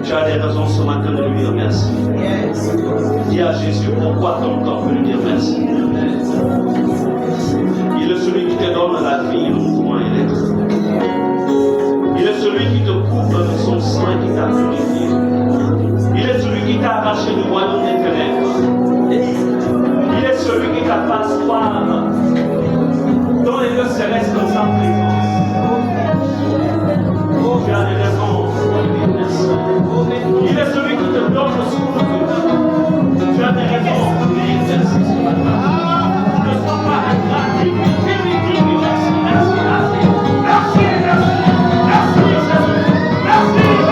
Tu as des raisons ce matin de lui dire merci. Dis à Jésus pourquoi ton corps peut lui dire merci. Il est celui qui te donne la vie, le mouvement et l'être. Il est celui qui te couvre de son sang et qui t'a purifié. Il est celui qui t'a arraché du royaume des ténèbres. Il est celui qui t'a fait asseoir dans les lieux célestes dans sa présence. Tu as des raisons pour lui dire merci. Il est celui qui te donne le souffle de vie. Tu as des raisons pour lui dire merci ce matin. Ne sois pas ingrat. Dis-lui merci, merci, merci. Merci, merci. Merci, Jésus. Merci, merci.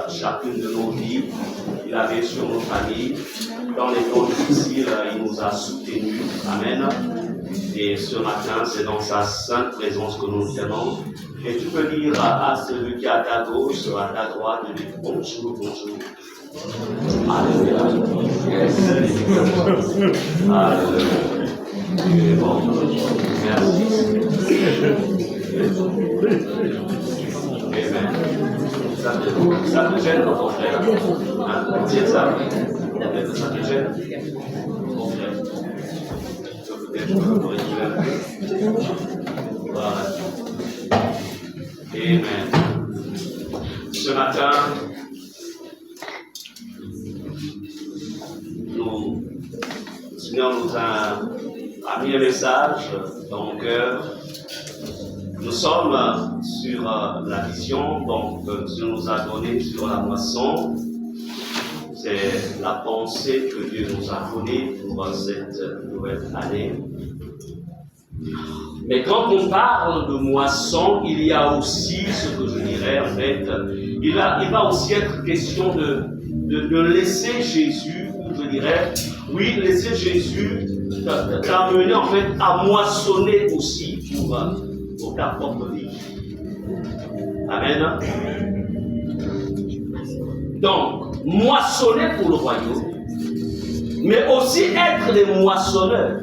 Chacune de nos vies, il a veillé sur nos familles. Dans les temps difficiles, il nous a soutenus. Amen. Et ce matin, c'est dans sa sainte présence que nous tenons. Et tu peux dire à celui qui est à ta gauche, à ta droite, de dire bonjour, bonjour. Alléluia. Yes. Alléluia. Bon. Merci. Amen. Ça te gêne dans ton frère. C'est ça. Ça te gêne. Ton frère. Peut-être que je peux réguler. Voilà. Amen. Ce matin, le Seigneur nous a mis un message dans mon cœur. Nous sommes sur la vision que Dieu nous a donnée sur la moisson. C'est la pensée que Dieu nous a donnée pour cette nouvelle année. Mais quand on parle de moisson, il y a aussi ce que je dirais en fait, il va aussi être question de laisser Jésus, ou je dirais, oui, laisser Jésus t'amener en fait à moissonner aussi pour ta propre vie. Amen. Donc, moissonner pour le royaume, mais aussi être des moissonneurs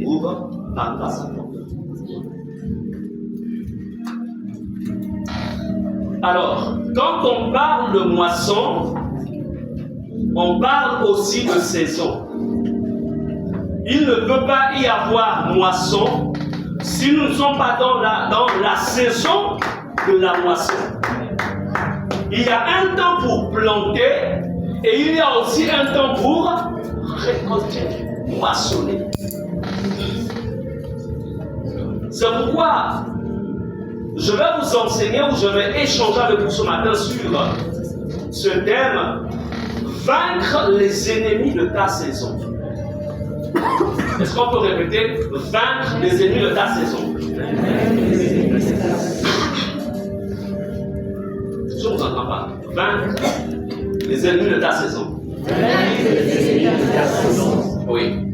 pour ta propre vie. Alors, quand on parle de moisson, on parle aussi de saison. Il ne peut pas y avoir moisson si nous ne sommes pas dans la saison de la moisson. Il y a un temps pour planter et il y a aussi un temps pour récolter, moissonner. C'est pourquoi je vais vous enseigner ou je vais échanger avec vous ce matin sur ce thème, vaincre les ennemis de ta saison. Est-ce qu'on peut répéter, vaincre les ennemis de ta saison? Je ne vous entends pas. Vaincre Les ennemis de ta saison. Oui.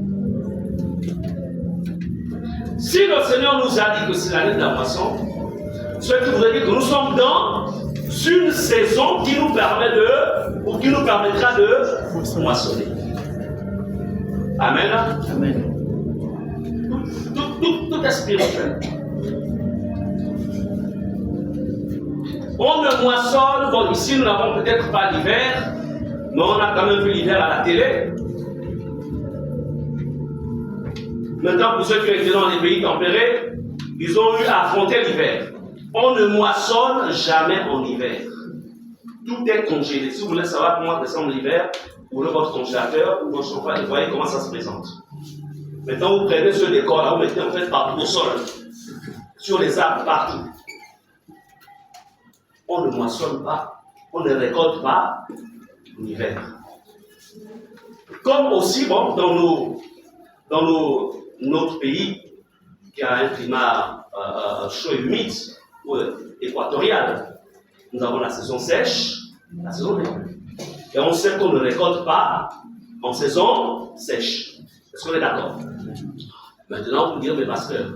Si le Seigneur nous a dit que c'est l'année de la moisson, ce qui voudrait dire que nous sommes dans une saison qui nous permet ou qui nous permettra de moissonner. Amen. Amen. Tout est spirituel. On ne moissonne, bon, ici nous n'avons peut-être pas l'hiver, mais on a quand même vu l'hiver à la télé. Maintenant, pour ceux qui ont été dans les pays tempérés, ils ont eu à affronter l'hiver. On ne moissonne jamais en hiver. Tout est congélé. Si vous voulez savoir comment ressemble l'hiver, vous ouvrez votre congélateur ou votre champagne, vous voyez comment ça se présente. Maintenant, vous prenez ce décor-là, vous mettez en fait partout au sol, sur les arbres, partout. On ne moissonne pas, on ne récolte pas l'hiver. Comme aussi, bon, dans notre pays, qui a un climat chaud et humide, équatorial, nous avons la saison sèche, la saison humide. Et on sait qu'on ne récolte pas en saison sèche. Est-ce qu'on est d'accord? Maintenant, vous dire, mais pasteur,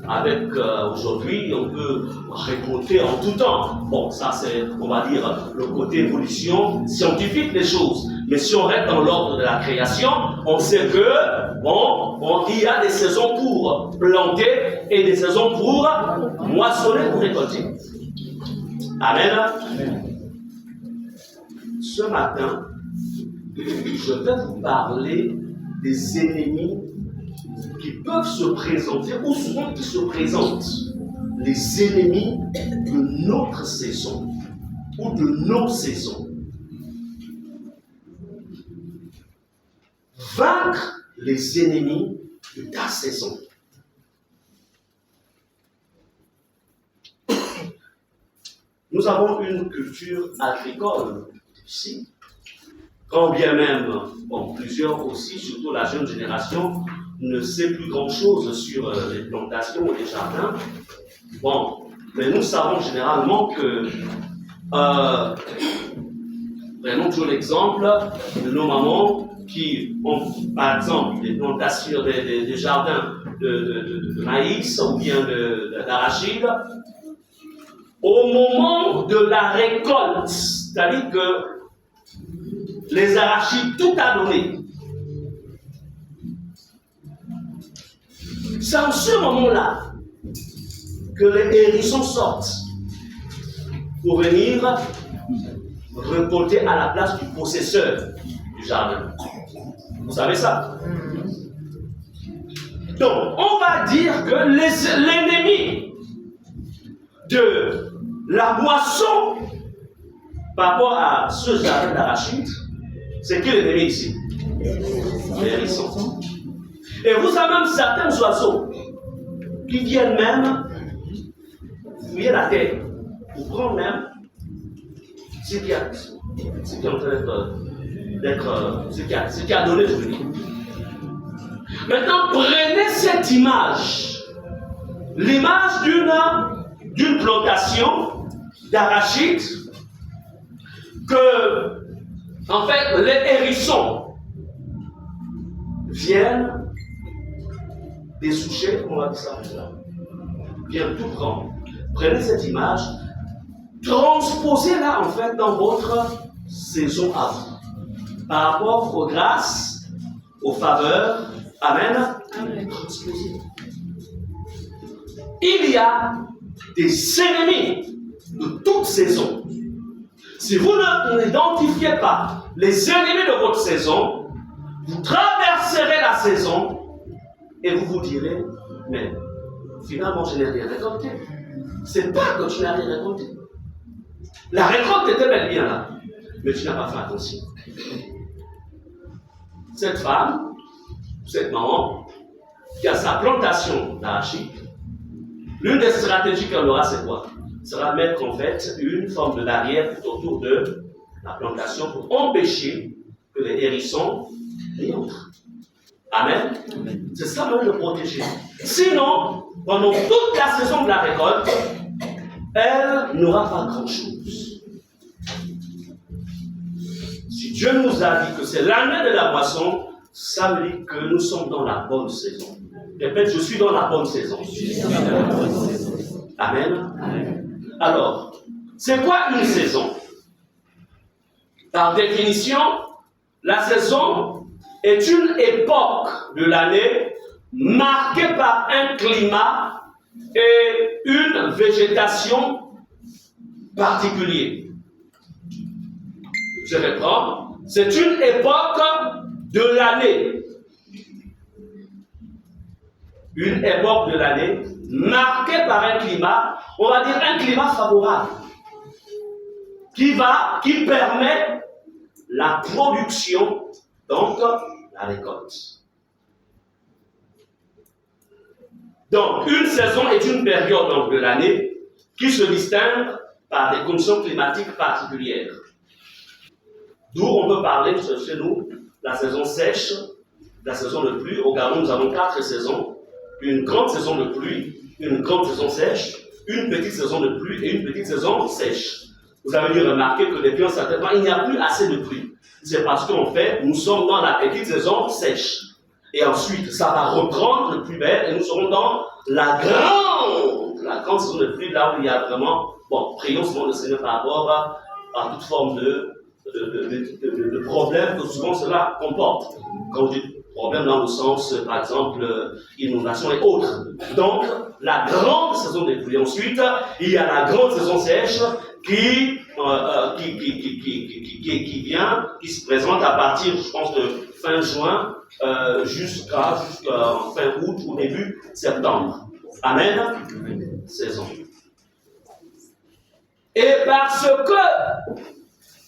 avec aujourd'hui, on peut récolter en tout temps. Bon, ça c'est, on va dire, le côté évolution scientifique des choses. Mais si on reste dans l'ordre de la création, on sait que, bon, il y a des saisons pour planter et des saisons pour moissonner, pour récolter. Amen. Amen. Ce matin, je vais vous parler des ennemis qui peuvent se présenter, ou souvent qui se présentent, les ennemis de notre saison, ou de nos saisons. Vaincre les ennemis de ta saison. Nous avons une culture agricole ici, quand bien même, bon, plusieurs aussi, surtout la jeune génération, ne sait plus grand-chose sur les plantations ou les jardins. Bon, mais nous savons généralement que, prenons toujours l'exemple de nos mamans qui ont, par exemple, des plantations, des jardins de maïs ou bien d'arachide. Au moment de la récolte, c'est-à-dire que les arachides, tout a donné. C'est en ce moment-là que les hérissons sortent pour venir récolter à la place du possesseur du jardin. Vous savez ça? Donc, on va dire que l'ennemi de la moisson par rapport à ce jardin d'arachide, c'est qui l'ennemi ici? Les hérissons. Et vous avez même certains oiseaux qui viennent même fouiller la terre pour prendre même ce qui est en train ce qui a donné de venir. Maintenant, prenez cette image, l'image d'une plantation d'arachide que, en fait, les hérissons viennent dessoucher, on va dire ça, viennent tout prendre. Prenez cette image, transposez-la en fait dans votre saison à vous, par rapport aux grâces, aux faveurs. Amen. Amen. Transposez. Il y a des ennemis de toute saison. Si vous n'identifiez pas les ennemis de votre saison, vous traverserez la saison et vous vous direz, mais finalement je n'ai rien récolté. C'est pas que tu n'as rien récolté. La récolte était bel et bien là, mais tu n'as pas fait attention. Cette femme, cette maman, qui a sa plantation d'arachide, l'une des stratégies qu'elle aura, c'est quoi? Sera mettre en fait une forme de barrière autour de la plantation pour empêcher que les hérissons y entrent. Amen. Amen. C'est ça même le protéger. Sinon, pendant toute la saison de la récolte, elle n'aura pas grand-chose. Si Dieu nous a dit que c'est l'année de la moisson, ça veut dire que nous sommes dans la bonne saison. Répète, je suis dans la bonne saison. Amen. Alors, c'est quoi une saison? Par définition, la saison est une époque de l'année marquée par un climat et une végétation particulière. Je reprends, c'est une époque de l'année. Une époque de l'année marquée par un climat, on va dire un climat favorable, qui permet la production, donc la récolte. Donc, une saison est une période donc, de l'année qui se distingue par des conditions climatiques particulières. D'où on peut parler chez nous la saison sèche, la saison de pluie. Au Gabon, nous avons 4 saisons. Une grande saison de pluie, une grande saison sèche, une petite saison de pluie et une petite saison sèche. Vous avez dû remarquer que depuis un certain temps, il n'y a plus assez de pluie. C'est parce qu'en fait, nous sommes dans la petite saison sèche. Et ensuite, ça va reprendre de plus belle et nous serons dans la grande saison de pluie, là où il y a vraiment, bon, prions souvent le Seigneur par rapport à toute forme de problèmes que souvent cela comporte. Quand je dis problème dans le sens, par exemple, inondation et autres. Donc, la grande saison des pluies. Ensuite, il y a la grande saison sèche qui se présente à partir, je pense, de fin juin jusqu'à fin août ou début septembre. Amen. Saison. Et parce que,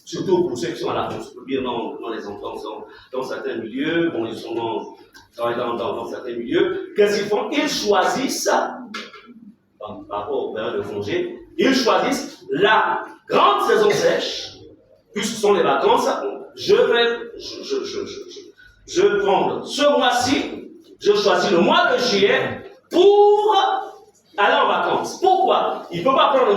surtout pour ceux qui sont à la France, bien dans les enfants, dans certains milieux, bon, ils sont dans certains milieux, qu'est-ce qu'ils font? Ils choisissent, par rapport aux périodes de congé, ils choisissent la grande saison sèche, puisque ce sont les vacances. Je prends ce mois-ci, je choisis le mois de juillet pour aller en vacances. Pourquoi? Il ne peut pas prendre le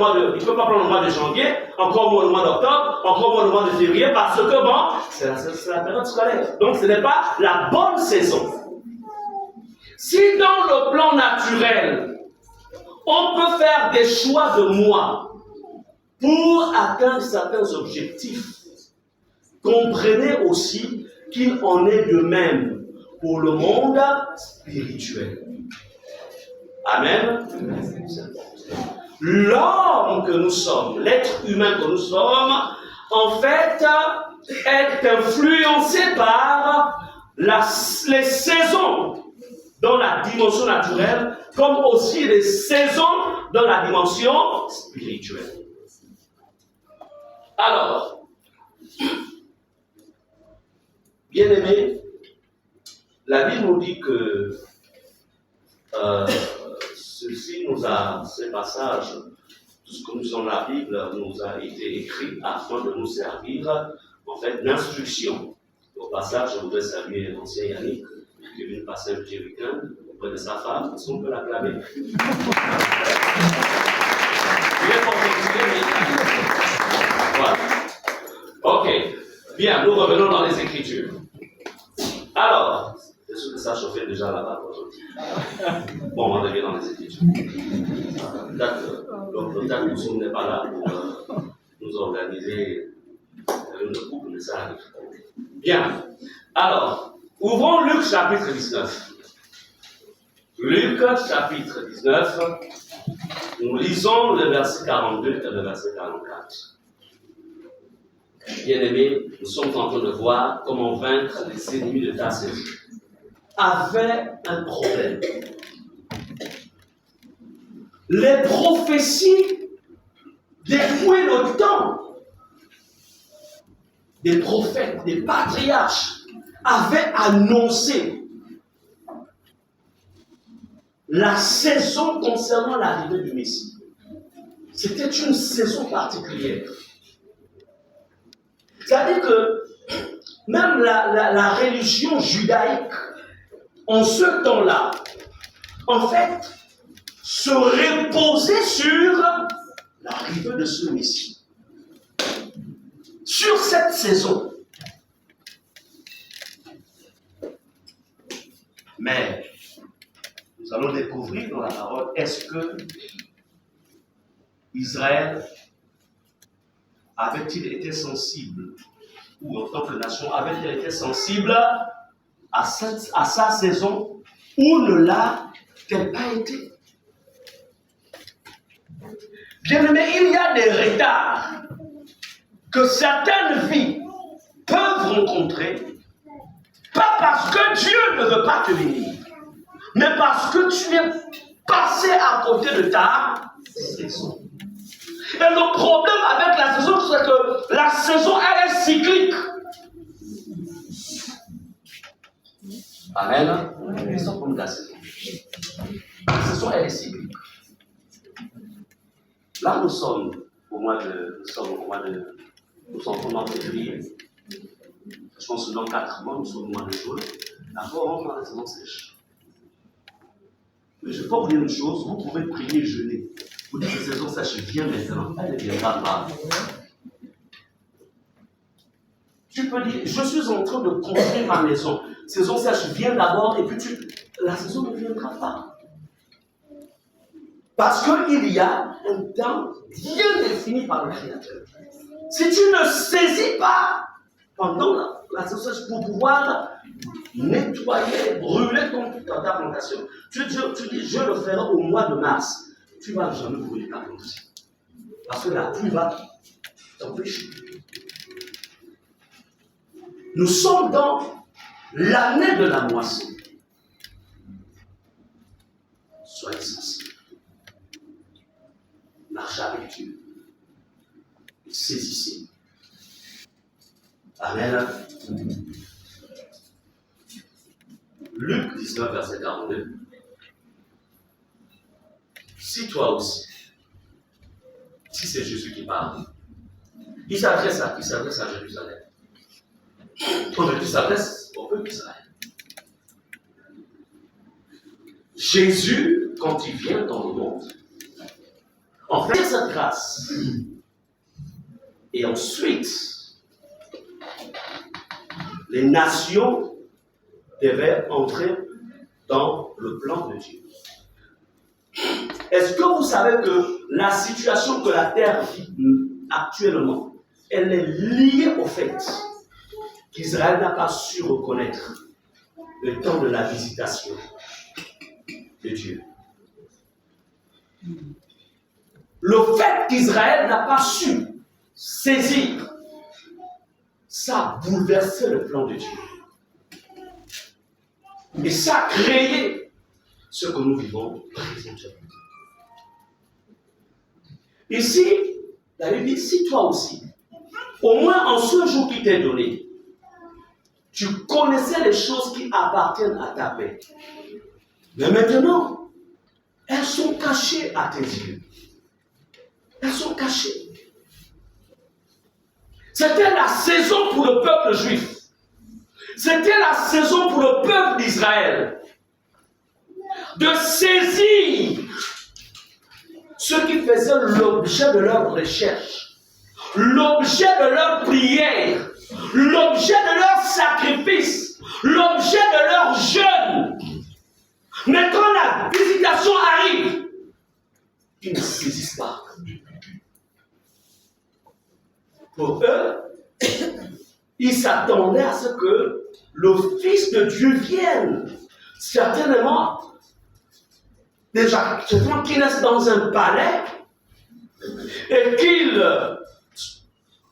mois de janvier, encore moins le mois d'octobre, encore moins le mois de février, parce que bon, c'est la période scolaire. Donc ce n'est pas la bonne saison. Si dans le plan naturel, on peut faire des choix de mois pour atteindre certains objectifs, comprenez aussi qu'il en est de même pour le monde spirituel. Amen. L'homme que nous sommes, l'être humain que nous sommes, en fait, est influencé par les saisons dans la dimension naturelle, comme aussi les saisons dans la dimension spirituelle. Alors, bien aimé, la Bible nous dit que ces passages, tout ce que nous sommes dans la Bible, nous a été écrit afin de nous servir, en fait, d'instruction. Au passage, je voudrais saluer l'ancien Yannick, qui est venu passer un petit week-end auprès de sa femme, si on peut l'acclamer. Il est porté. Voilà. Ok. Bien, nous revenons dans les Écritures. Alors, est-ce que ça chauffait déjà là-bas aujourd'hui? Bon, on revient dans les Écritures. Peut-être que nous n'est pas là pour nous organiser une couple, mais ça arrive. Bien. Alors, ouvrons Luc chapitre 19. Luc chapitre 19. Nous lisons le verset 42 et le verset 44. Bien-aimés, nous sommes en train de voir comment vaincre les ennemis de ta saison. Avait un problème. Les prophéties depuis le temps des prophètes, des patriarches avaient annoncé la saison concernant l'arrivée du Messie. C'était une saison particulière. C'est-à-dire que même la religion judaïque, en ce temps-là, en fait, se reposait sur l'arrivée de ce Messie. Sur cette saison. Mais nous allons découvrir dans la parole, est-ce que Israël avait-il été sensible, ou en tant que nation, avait-il été sensible à sa saison, ou ne l'a-t-elle pas été? Bien-aimé, il y a des retards que certaines vies peuvent rencontrer, pas parce que Dieu ne veut pas te bénir, mais parce que tu es passé à côté de ta saison. Et le problème avec la saison, c'est que la saison, elle est cyclique. Amen. Ils sont comme la saison. La saison, elle est cyclique. Là, nous sommes au mois de février. Je pense que dans 4 mois, nous sommes au mois de juin. D'abord, on va la saison sèche. Mais je peux vous dire une chose, vous pouvez prier et jeûner. Vous dites que la saison sèche vient maintenant, elle ne viendra pas. Tu peux dire, je suis en train de construire ma maison. Saison sèche vient d'abord et puis la saison ne viendra pas. Parce qu'il y a un temps bien défini par le Créateur. Si tu ne saisis pas pendant la saison sèche pour pouvoir nettoyer, brûler ta plantation, tu dis, je le ferai au mois de mars. Tu ne vas jamais brûler ta plantation. Parce que la pluie va t'empêcher. Nous sommes dans l'année de la moisson. Soyez sensibles. Marchez avec Dieu. Saisissez. Amen. Luc 19, verset 42. Si toi aussi, si c'est Jésus qui parle, il s'adresse à Jérusalem. Il s'adresse au peuple d'Israël. Jésus, quand il vient dans le monde, en fait cette grâce. Et ensuite, les nations devaient entrer dans le plan de Dieu. Est-ce que vous savez que la situation que la terre vit actuellement, elle est liée au fait qu'Israël n'a pas su reconnaître le temps de la visitation de Dieu. Le fait qu'Israël n'a pas su saisir, ça a bouleversé le plan de Dieu. Et ça a créé ce que nous vivons présentement. Ici, la Bible dit, si toi aussi, au moins en ce jour qui t'est donné, tu connaissais les choses qui appartiennent à ta paix. Mais maintenant, elles sont cachées à tes yeux. Elles sont cachées. C'était la saison pour le peuple juif. C'était la saison pour le peuple d'Israël de saisir ce qui faisait l'objet de leur recherche, l'objet de leur prière, l'objet de leur sacrifice, l'objet de leur jeûne. Mais quand la visitation arrive, ils ne saisissent pas. Pour eux, ils s'attendaient à ce que le Fils de Dieu vienne. Certainement, déjà, qu'il naisse dans un palais et qu'il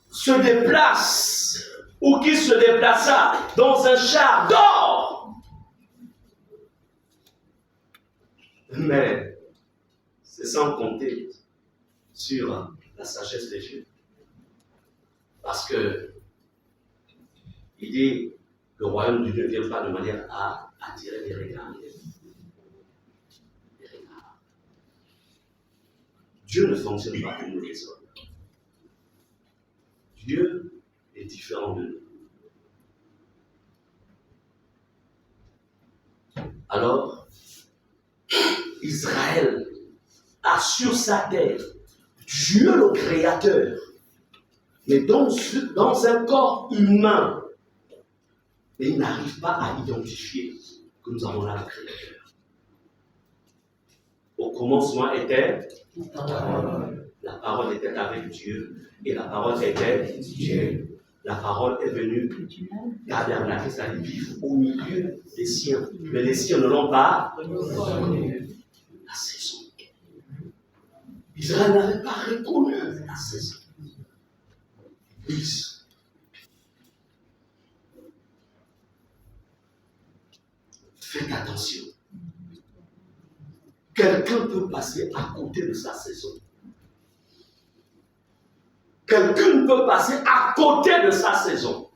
se déplace ou qu'il se déplaça dans un char d'or. Mais c'est sans compter sur la sagesse de Dieu. Parce que il dit le royaume de Dieu ne vient pas de manière à attirer des regards. Dieu ne fonctionne pas comme nous les hommes. Dieu est différent de nous. Alors, Israël a sur sa terre Dieu le Créateur, mais dans un corps humain, et il n'arrive pas à identifier que nous avons là le Créateur. Au commencement était la parole. La parole était avec Dieu et la parole était Dieu. La parole est venue tabernacle, c'est-à-dire vivre au milieu des siens. Mais les siens ne l'ont pas reconnu. La saison. Israël n'avait pas reconnu la saison. Please. Faites attention. Quelqu'un peut passer à côté de sa saison. Quelqu'un peut passer à côté de sa saison.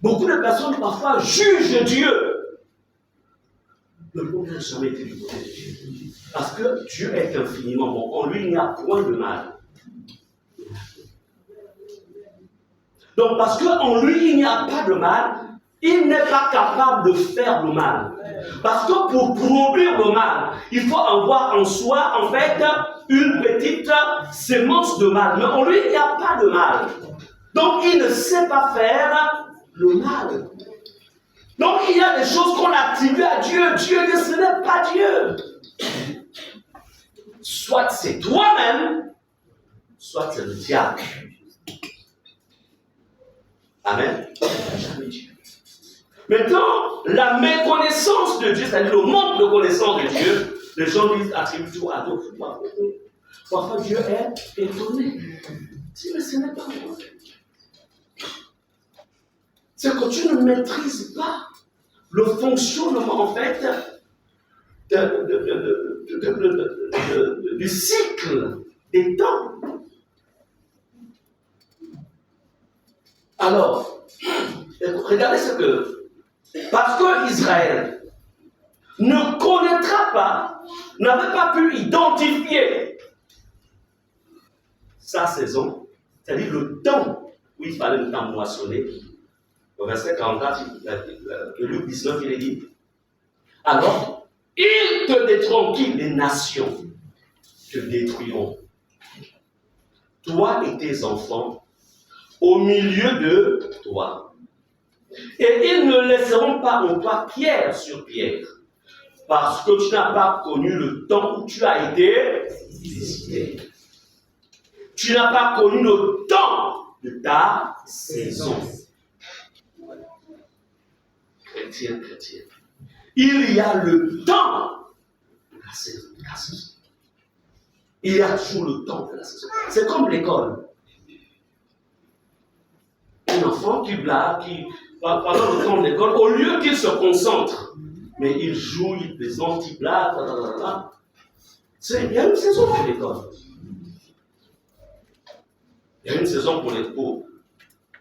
Beaucoup de personnes parfois jugent Dieu. Le monde n'a jamais été du côté de Dieu. Parce que Dieu est infiniment bon. En lui, il n'y a point de mal. Donc, parce qu'en lui, il n'y a pas de mal, il n'est pas capable de faire le mal. Parce que pour produire le mal, il faut avoir en soi, en fait, une petite sémence de mal. Mais en lui, il n'y a pas de mal. Donc, il ne sait pas faire le mal. Donc, il y a des choses qu'on attribue à Dieu. Dieu dit, ce n'est pas Dieu. Soit c'est toi-même, soit c'est le diable. Amen. Jamais Dieu. Maintenant, la méconnaissance de Dieu, c'est-à-dire le manque de connaissance de Dieu, les gens disent attribuent tout à d'autres. Parfois, Dieu est étonné. Mais ce n'est pas moi. C'est que tu ne maîtrises pas le fonctionnement, en fait, du cycle des temps. Alors, regardez ce que... Parce que Israël ne connaîtra pas, n'avait pas pu identifier sa saison, c'est-à-dire le temps où il fallait le temps moissonner. Au verset 44 de Luc 19, il est dit, alors, ils te détruiront, qui? Les nations te détruiront. Toi et tes enfants, au milieu de toi. Et ils ne laisseront pas en toi pierre sur pierre, parce que tu n'as pas connu le temps où tu as été visité. Tu n'as pas connu le temps de ta saison. Chrétien. Il y a le temps de la saison. Il y a toujours le temps de la saison. C'est comme l'école. Un enfant qui blague, pendant le temps de l'école, au lieu qu'il se concentre, mais il joue, il plaisante, il blague, il y a une saison pour l'école. Il y a une saison pour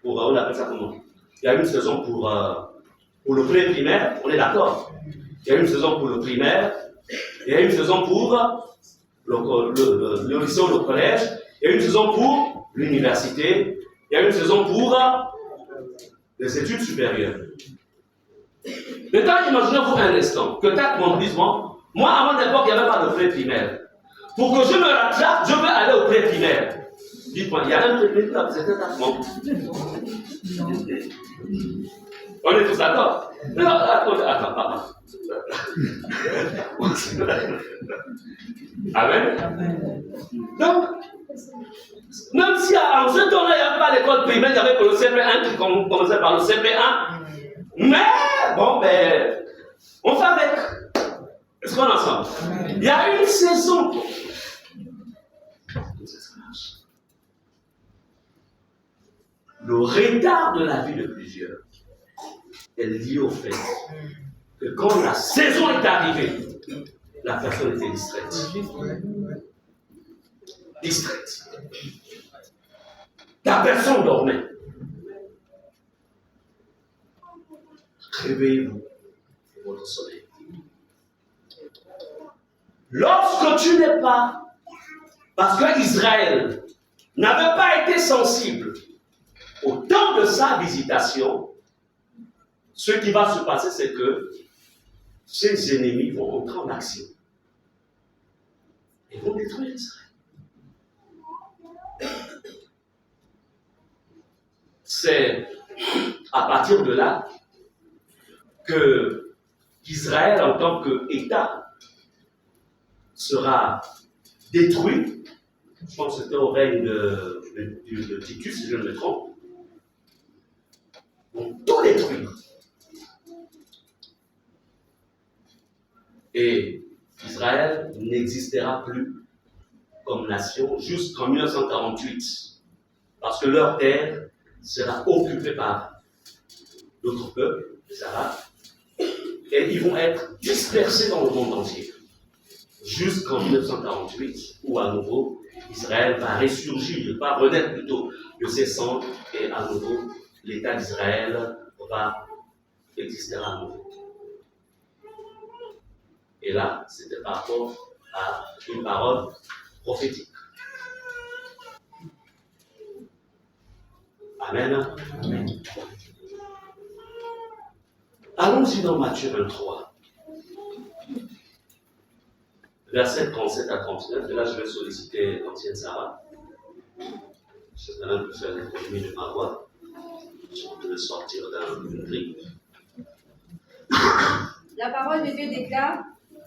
on appelle ça comment? Il y a une saison pour le pré-primaire, on est d'accord. Il y a une saison pour le primaire, il y a une saison pour le lycée ou le collège, il y a une saison pour l'université, il y a une saison pour les études supérieures. Maintenant, imaginez-vous un instant, que peut-être mon dise, moi, à mon époque, il n'y avait pas de pré-primaire. Pour que je me rattrape, je veux aller au pré-primaire. Dites-moi, il y a un pré-primaire, c'était un moment. On est tous d'accord? Non, attends, papa. Amen. Donc, même si en ce temps-là, il n'y avait pas l'école primaire, il n'y avait que le CP1 qui commençait par le CP1. Mais, bon, on fait avec. Est-ce qu'on est ensemble? Il y a une saison. Le retard de la vie de plusieurs est lié au fait que quand la saison est arrivée, la personne était distraite. La personne dormait. Réveillez-vous de votre sommeil. Lorsque tu n'es pas, parce que Israël n'avait pas été sensible au temps de sa visitation, ce qui va se passer, c'est que ses ennemis vont entrer en action. Ils vont détruire Israël. C'est à partir de là qu'Israël en tant qu'État sera détruit. Je pense que c'était au règne de Titus, si je ne me trompe. Vont tout détruire. Et Israël n'existera plus comme nation jusqu'en 1948, parce que leur terre sera occupée par d'autres peuples, les Arabes, et ils vont être dispersés dans le monde entier, jusqu'en 1948, où à nouveau Israël va ressurgir, va renaître plutôt de ses cendres, et à nouveau l'État d'Israël va exister à nouveau. Et là, c'était par rapport à une parole prophétique. Amen. Amen. Allons-y dans Matthieu 23. Versets 37 à 39. Et là, je vais solliciter l'ancienne Sarah. Je vais même faire l'économie de ma voix. Je vais sortir d'une grille. La parole de Dieu déclare: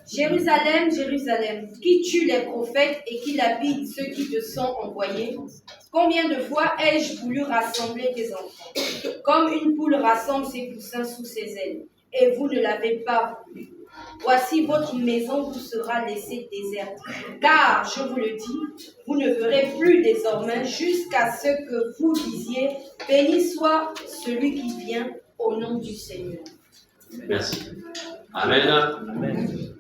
Jérusalem, Jérusalem, qui tue les prophètes et qui lapide ceux qui te sont envoyés. Combien de fois ai-je voulu rassembler tes enfants, comme une poule rassemble ses poussins sous ses ailes, et vous ne l'avez pas voulu. Voici votre maison vous sera laissée déserte, car, je vous le dis, vous ne verrez plus désormais jusqu'à ce que vous disiez: béni soit celui qui vient au nom du Seigneur. Merci. Amen. Amen.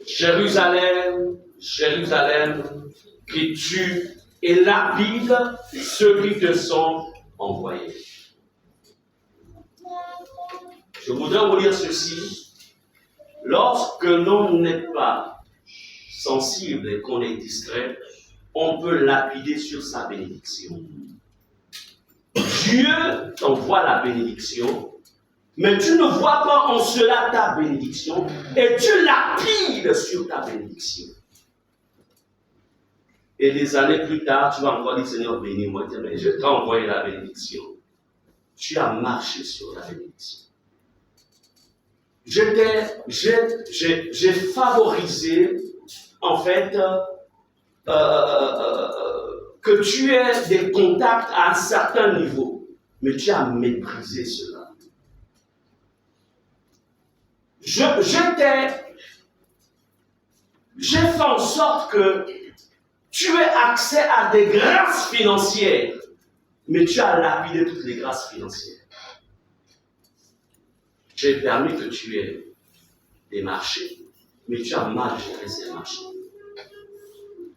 Jérusalem, Jérusalem, qui tue et lapide ceux qui te sont envoyés. Je voudrais vous lire ceci. Lorsque l'on n'est pas sensible et qu'on est distrait, on peut lapider sur sa bénédiction. Dieu t'envoie la bénédiction, mais tu ne vois pas en cela ta bénédiction et tu lapides sur ta bénédiction. Et des années plus tard, tu vas encore dire: Seigneur, bénis-moi. Mais je t'ai envoyé la bénédiction. Tu as marché sur la bénédiction. J'ai favorisé, en fait, que tu aies des contacts à un certain niveau, mais tu as méprisé cela. J'ai fait en sorte que tu aies accès à des grâces financières, mais tu as lapidé toutes les grâces financières. J'ai permis que tu aies des marchés, mais tu as mal géré ces marchés.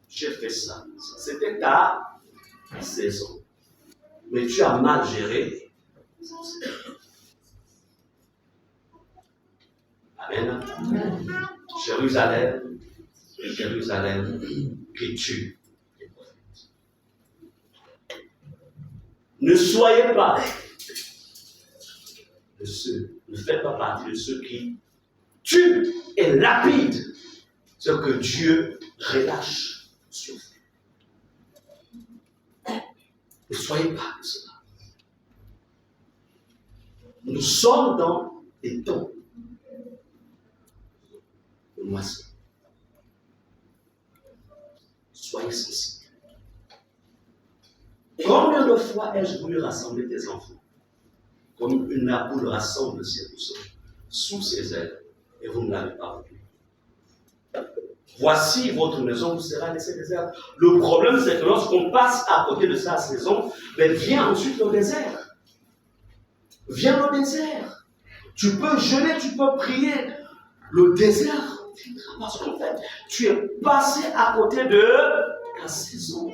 J'ai fait ça. C'était ta saison. Mais tu as mal géré cette saison. Amen. Amen. Jérusalem, Jérusalem, qui tue les prophètes. Ne soyez pas de ceux, ne faites pas partie de ceux qui tuent et lapident ce que Dieu relâche sur vous. Ne soyez pas de cela. Nous sommes dans des temps de moisson. Soyez sensibles. Combien de fois ai-je voulu rassembler tes enfants, comme une poule rassemble ses poussins sous ses ailes, et vous ne l'avez pas voulu? Voici votre maison vous sera laissée déserte. Le problème, c'est que lorsqu'on passe à côté de sa saison, vient ensuite le désert. Vient le désert. Tu peux jeûner, tu peux prier. Le désert viendra parce qu'en fait, tu es passé à côté de ta saison.